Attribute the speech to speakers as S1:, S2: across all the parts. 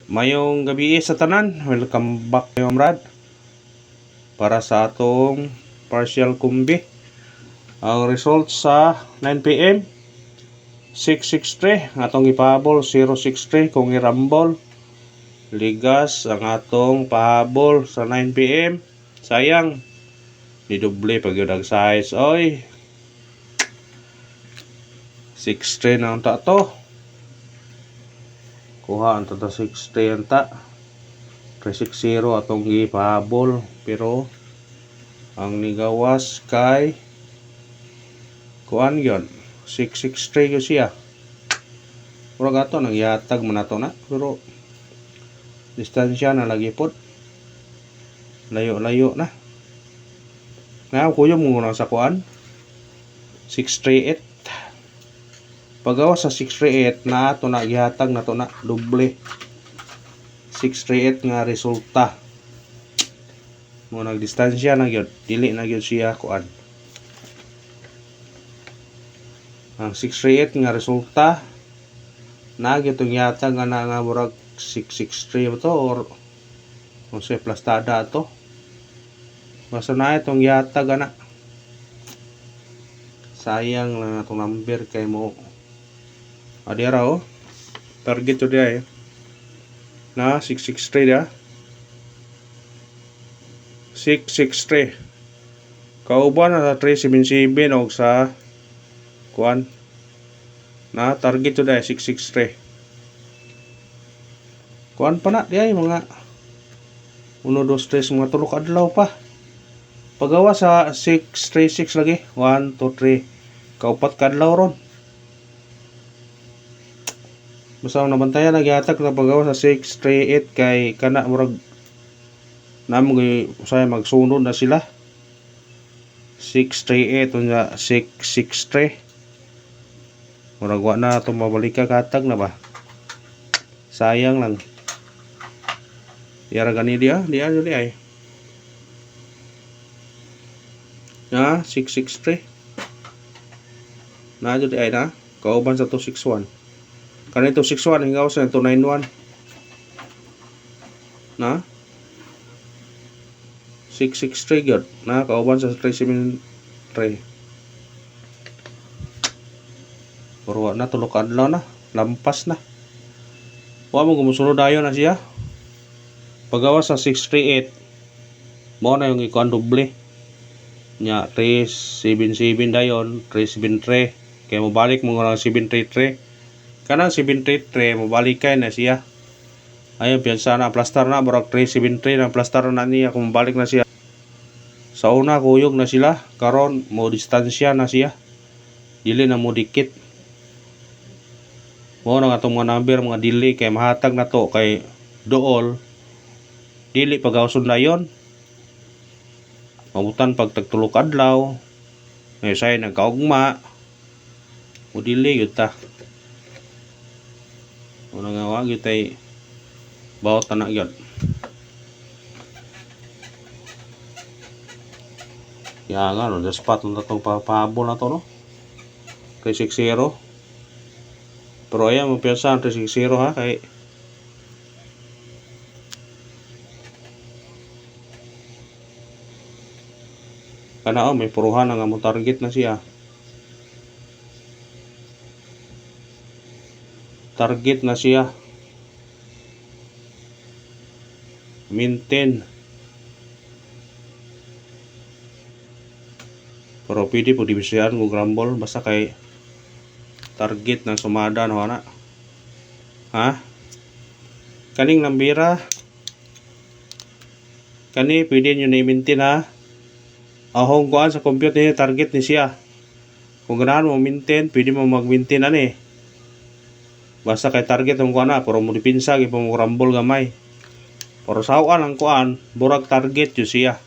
S1: Mayong gabi sa tanan, welcome back kayo Amrad para sa atong partial kumbi. Ang result sa 9pm 663 atong ipahabol 063 kung irambol. Ligas ang atong pahabol sa 9pm. Sayang nidoble pag yun ang size. Oy 63 na unta to. Kuha ang tata 63 anta 360 atong ipahabol, pero ang nigawas kay kuan yon 663 yun siya. Pero gato nang yatag man nato na, pero distansya na lagi pod, layo na nga kuyo mo na sa kuan 638. Pagawas sa 638 na ato na gihatag na to na doble 638 nga resulta mo, nagdistansya na gyud, dili na gyud siya kuan. Ang 638 nga resulta na gyud tong yatag nga murag 663 ba to, or kung say plastada to, basta na itong yatag ana. Sayang lang atong number kay mo adira target to dia na 663 dia 663 kauban na sa 377 og sa kuan na target to dia 663 kuan pa na dia mga 1 2 3 mga tulok adlaw pa pagawa sa 636 lagi 1 2 3 kaupat kadlaw ron. Basta nabantayan nagyatag na pagawa sa 638 kay kana murag namoy usay magsunod na sila 638 unya 663 murag wa na to mabalik katag na ba, sayang lang. Yara gani dia juli ay na 663 na judi ay na kauban sa 261 kanito 61 hingaw sa 291 na 663 gyud na kauban sa 373 pero na tulok adlaw na lampas na wa mo gumusunod dayon na siya pagawa sa 638 mo na yung ikuan doble nya 377 dayon 373 kay mo balik mo nga 733 kanang 733 mabalik kay na siya. Ayun piyansa na plastar na murag 373 na plastar na niya kung balik na siya. Sa una kuyog na sila, karon mo distansya na siya. Dili na mo dikit. Mo na atong mga number mga dili kay mahatag na to kay dool. Dili pagawson dayon. Mabutan pag tagtulok adlaw. May say nagkaugma. O dili gyud ta. Una nga wa gyud tay bawat na gyud. Ya nga no, the spot na itong pahabol na to no 360 pero ayan mo piyasa 360 ha kay kana may puruhan nga mo target na siya. Target na siya. Maintain. Pero pwede po divisyaan kung grumble basta kay target na sumada no ana. Ha? Kaning lambira. Kani pwede nyo na i-maintain ha. Ahong kuan sa computer niya target ni siya. Kung ganahan mo maintain, pwede mo mag-maintain ani. Basta kay target ang kuan na, pero mo dipinsa gyud mo grumble gamay. Pero sawaan ang kuan, burag target yun siya.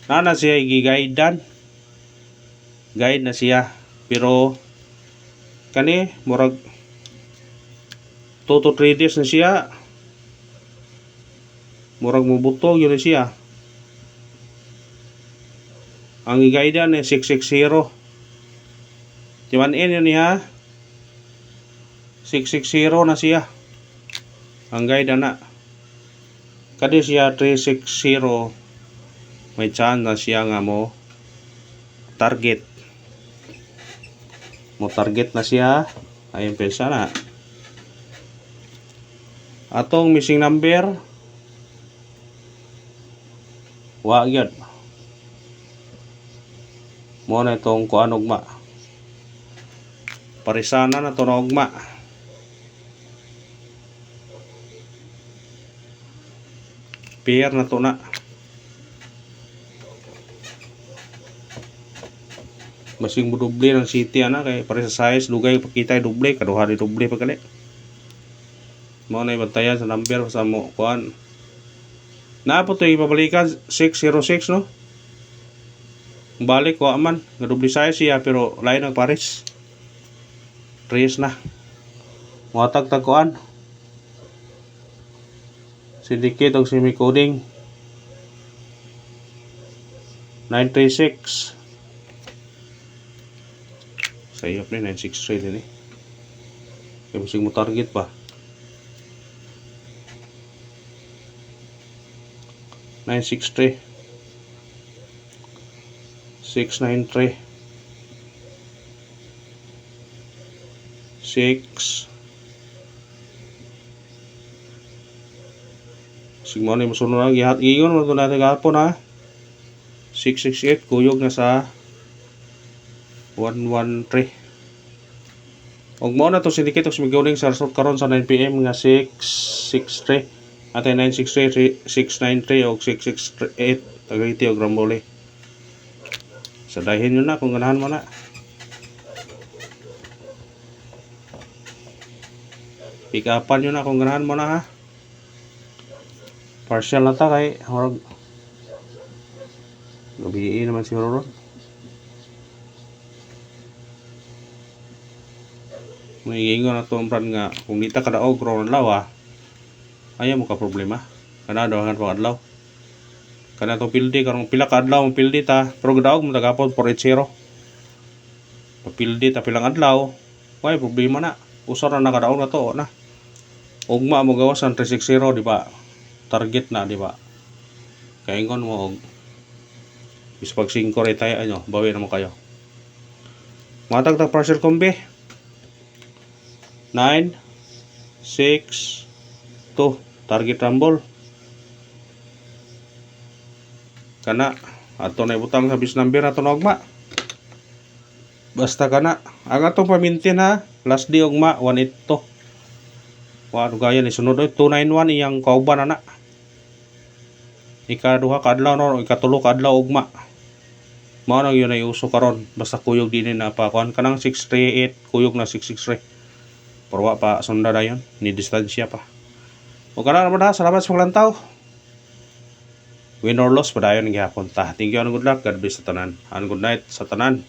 S1: Nana siya i-guidean. Guide na siya. Pero kani murag 2 to 3 days na siya. Murag mubutog yun siya. Ang i-guidean ni 660. Timan-in yun niya. 660 na siya. Ang guide na kadi siya 360 may chance na siya nga mo target na siya. Ayun pensa na atong missing number wa gyud mo na itong kuan ugma parisana na to na ugma. Pair na to na. Masing mo doble ng city ana kay pare sa size dugay pakita doble kaduha di doble pagkali. Mao na ibantayan sa number sa mo kuan. Na po to ipabalikan 606 no. Balik ko man nga doble size siya pero lain ang pares. Trace na. Muhatag tag kuan. Syndicate og semi-coding 936 sayop ni 963 din kaya masing mo target pa 963 693 6 sigmo ni mosunod ang gihat gigon mo natin gahapon ha 668 kuyog na sa 113 og mao na to syndicate og sumigawling sa result karon sa 9 PM nga 663 atay 963 693 og 668 tagayti og rambole sa dahin yun na kung ganahan mo na pick upan yun na kung ganahan mo na ha. Partial na ta kay horog gabi naman siguro ron. May ingon na to brad nga kung dita kadaog ron lawa ayaw mo ka problema kana daw pang adlaw kana to pildi karong pila ka adlaw mo pildi ta pero kadaog mo tagapon 480 papildi ta pilang adlaw way problema na usar na kadaog na to na ugma mo gawasan 360 di ba target na di ba kay ingon mo og bis pag 5 ray tayo ano bawi na mo kayo matag ta partial combi 9 6 2 target rumble kana ato na ibutang sa bis number ato na ugma basta kana ang atong pamintin ha last day ugma 182 wa gaya ni sunod 291 iyang kauban ana ikaduha ka adlaw no ikatulo ka adlaw ugma mao na yun ay uso karon basta kuyog dinhi na pa kuan kanang 638 kuyog na 663 pero wa pa sunda dayon ni distansya pa o kana naman ha salamat sa paglantaw win or loss padayon gihapon ta thank you and good luck God bless sa tanan and good night sa tanan.